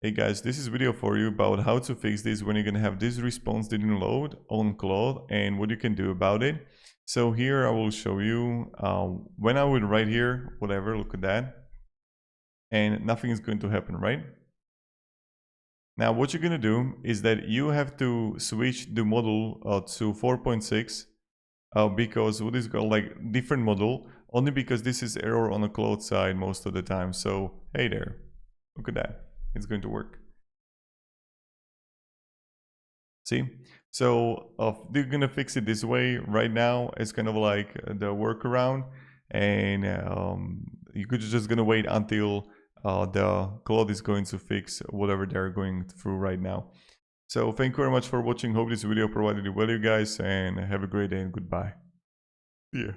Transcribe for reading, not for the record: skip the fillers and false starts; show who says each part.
Speaker 1: Hey guys, this is video for you about how to fix this when you're gonna have this response didn't load on Claude and what you can do about it. So here I will show you when I would write here, whatever, look at that, and nothing is going to happen, right? Now what you're gonna do is that you have to switch the model to 4.6 because what is called like different model, only because this is error on the Claude side most of the time. So hey there, look at that, it's going to work. See, so they're gonna fix it this way right now. It's kind of like the workaround, and you could just gonna wait until the Claude is going to fix whatever they're going through right now. So thank you very much for watching. Hope this video provided you value, guys, and have a great day and goodbye. Yeah.